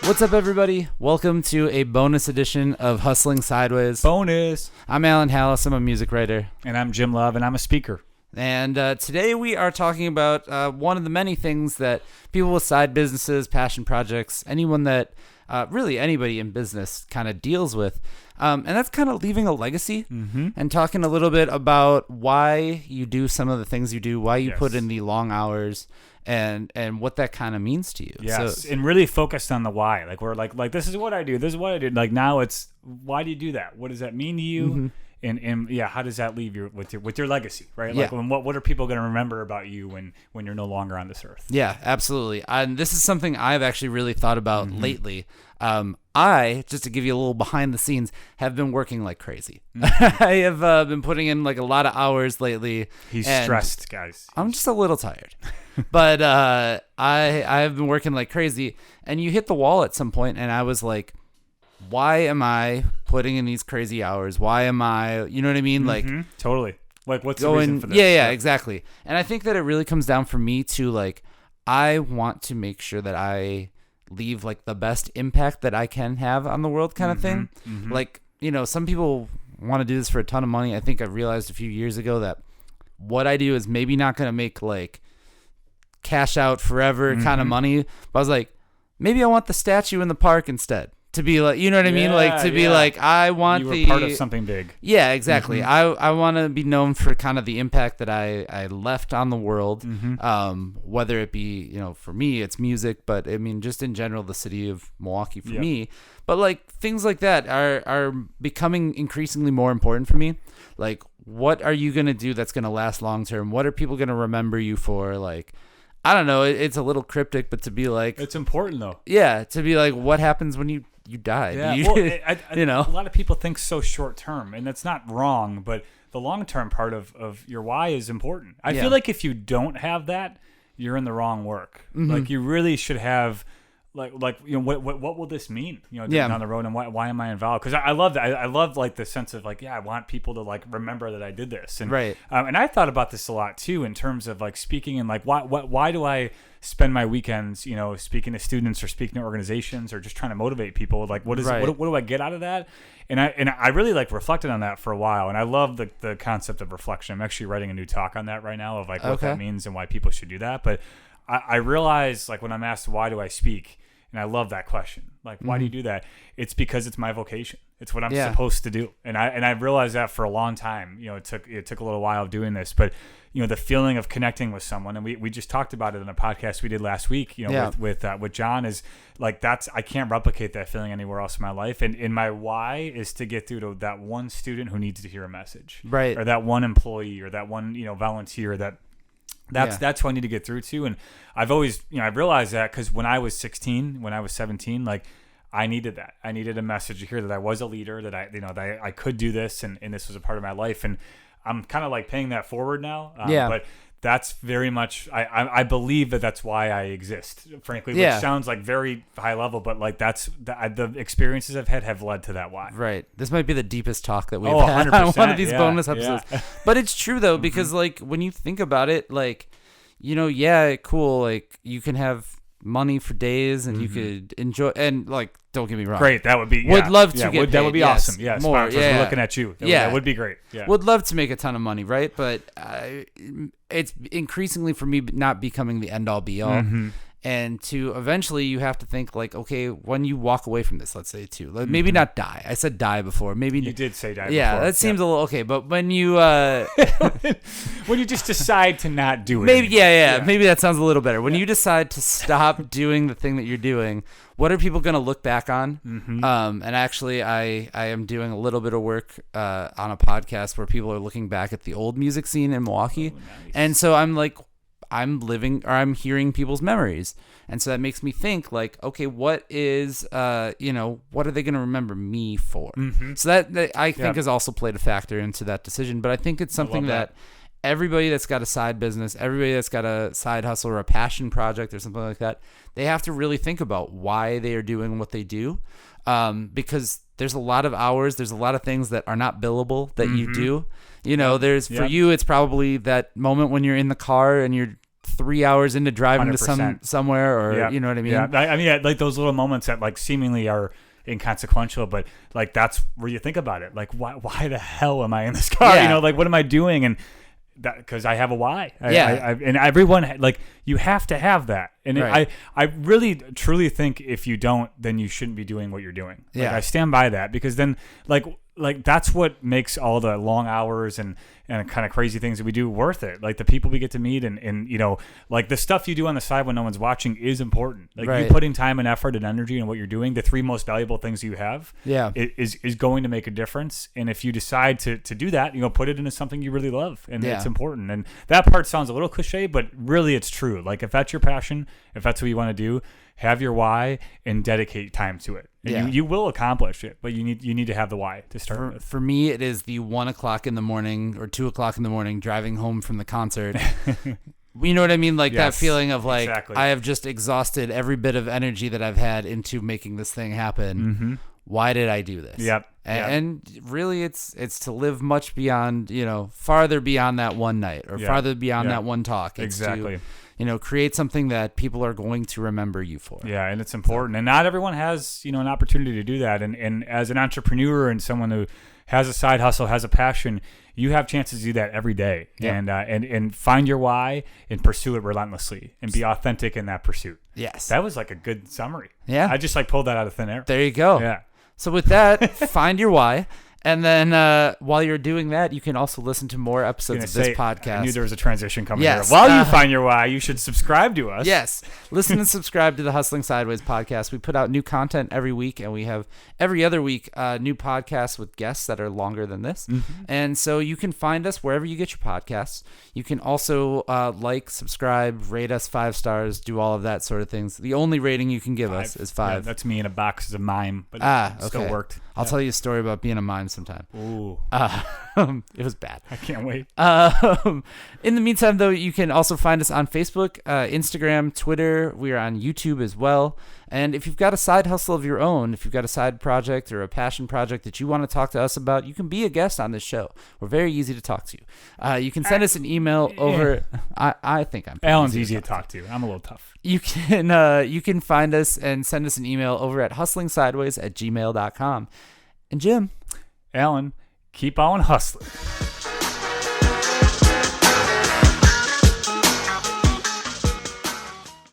What's up, everybody? Welcome to a bonus edition of Hustling Sideways. Bonus. I'm Alan Halas. I'm a music writer. And I'm Jim Love, and I'm a speaker. And today we are talking about one of the many things that people with side businesses, passion projects, anyone that really anybody in business kind of deals with. And that's kind of leaving a legacy and talking a little bit about why you do some of the things you do, why you put in the long hours, and what that kind of means to you. Yes, So, and really focused on the why. Like we're like this is what I do. This is what I do. Like now it's why do you do that? What does that mean to you? And yeah, how does that leave with your legacy, right? Like what are people going to remember about you when you're no longer on this earth? Yeah, absolutely. And this is something I've actually really thought about lately. I, just to give you a little behind the scenes, have been working like crazy. I have been putting in like a lot of hours lately. He's stressed, guys. I'm just a little tired. But I've been working like crazy. And you hit the wall at some point, and I was like, why am I putting in these crazy hours? Why am I, you know what I mean? Like, totally. Like, what's the reason for this? Yeah, exactly. And I think that it really comes down for me to like, I want to make sure that I leave like the best impact that I can have on the world kind of thing. Like, you know, some people want to do this for a ton of money. I think I realized a few years ago that what I do is maybe not going to make like cash out forever kind of money. But I was like, maybe I want the statue in the park instead. To be like, you know what I mean? Like to be like, I want you were part of something big. Yeah, exactly. I want to be known for kind of the impact that I left on the world. Whether it be, you know, for me, it's music, but I mean, just in general, the city of Milwaukee for me. But like things like that are becoming increasingly more important for me. Like, what are you going to do that's going to last long term? What are people going to remember you for? Like, I don't know. It's a little cryptic, but to be like, it's important though. Yeah, to be like, what happens when you die? Yeah, you know, a lot of people think so short term, and that's not wrong. But the long term part of your why is important. I feel like if you don't have that, you're in the wrong work. Like you really should have. Like you know what will this mean, you know, down the road, and why am I involved? Because I love that. I love like the sense of like, I want people to like remember that I did this, and and I thought about this a lot too in terms of like speaking and like why do I spend my weekends, you know, speaking to students or speaking to organizations or just trying to motivate people? Like what do I get out of that? And I really like reflected on that for a while, and I love the concept of reflection. I'm actually writing a new talk on that right now of like what that means and why people should do that. But I realize like when I'm asked why do I speak. And I love that question. Like, why do you do that? It's because it's my vocation. It's what I'm supposed to do. And I realized that for a long time. You know, it took a little while of doing this, but you know, the feeling of connecting with someone, and we just talked about it in a podcast we did last week. You know, with John is like I can't replicate that feeling anywhere else in my life. And my why is to get through to that one student who needs to hear a message, right? Or that one employee, or that one volunteer That's who I need to get through to. And I've always, I've realized that because when I was 16, when I was 17, like I needed that. I needed a message to hear that I was a leader, that I could do this, and this was a part of my life. And I'm kind of like paying that forward now. But that's very much, I believe that's why I exist, frankly, which sounds like very high level, but like that's the experiences I've had have led to that why. Right. This might be the deepest talk that we've had on one of these bonus episodes. Yeah. But it's true though, because like when you think about it, like, you know, cool. Like you can have money for days and you could enjoy, and like, don't get me wrong. Great. That would be, would love to get paid. That would be awesome. Yeah. More. Sponsors are looking at you. That would be great. Yeah. Would love to make a ton of money. Right. But it's increasingly for me not becoming the end all be all. And to eventually you have to think like, okay, when you walk away from this, let's say too, like, maybe not die. I said die before. Maybe you did say die. Yeah, before. That seems a little okay. But when you when you just decide to not do it, maybe maybe that sounds a little better. When you decide to stop doing the thing that you're doing, what are people going to look back on? And actually, I am doing a little bit of work on a podcast where people are looking back at the old music scene in Milwaukee, and so I'm like, I'm hearing people's memories. And so that makes me think like, okay, what is, what are they going to remember me for? So that I think has also played a factor into that decision. But I think it's something that everybody that's got a side business, everybody that's got a side hustle or a passion project or something like that, they have to really think about why they are doing what they do. Because there's a lot of hours, there's a lot of things that are not billable that you do. You know, for you, it's probably that moment when you're in the car and you're 3 hours into driving to 100%. somewhere, or you know what I mean? Yeah, I mean, like those little moments that like seemingly are inconsequential, but like that's where you think about it. Like, why the hell am I in this car? You know, like what am I doing? And that because I have a why. And everyone, like, you have to have that. And right. I really truly think if you don't, then you shouldn't be doing what you're doing. Like, I stand by that, because then like that's what makes all the long hours and kind of crazy things that we do worth it. Like the people we get to meet, and you know, like the stuff you do on the side when no one's watching is important. Like right. you putting time and effort and energy in what you're doing, the three most valuable things you have, is going to make a difference. And if you decide to do that, you know, put it into something you really love, and it's important. And that part sounds a little cliche, but really it's true. Like if that's your passion, if that's what you want to do, have your why and dedicate time to it. And you will accomplish it, but you need to have the why to start with. For me, it is the 1 o'clock in the morning or 2 o'clock in the morning driving home from the concert. You know what I mean? Like that feeling of like, exactly. I have just exhausted every bit of energy that I've had into making this thing happen. Mm-hmm. Why did I do this? Yep. And really it's to live much beyond, you know, farther beyond that one night or farther beyond that one talk. It's exactly. To, you know, create something that people are going to remember you for. Yeah, and it's important. And not everyone has, you know, an opportunity to do that. And as an entrepreneur and someone who has a side hustle, has a passion, you have chances to do that every day. Yep. And find your why and pursue it relentlessly and be authentic in that pursuit. Yes. That was like a good summary. Yeah. I just like pulled that out of thin air. There you go. Yeah. So with that, find your why. And then while you're doing that, you can also listen to more episodes of this podcast. I knew there was a transition coming here. While you find your why, you should subscribe to us. Yes. Listen and subscribe to the Hustling Sideways podcast. We put out new content every week, and we have every other week new podcasts with guests that are longer than this. Mm-hmm. And so you can find us wherever you get your podcasts. You can also like, subscribe, rate us 5 stars, do all of that sort of things. The only rating you can give us is 5. Yeah, that's me in a box as a mime, but it still worked. I'll tell you a story about being a mime sometime. Ooh. It was bad. I can't wait. In the meantime, though, you can also find us on Facebook, Instagram, Twitter. We are on YouTube as well. And if you've got a side hustle of your own, if you've got a side project or a passion project that you want to talk to us about, you can be a guest on this show. We're very easy to talk to. You can send us an email over. I think I'm. Alan's easy to talk to. I'm a little tough. You can find us and send us an email over at hustlingsideways@gmail.com. And Jim. Alan, keep on hustling.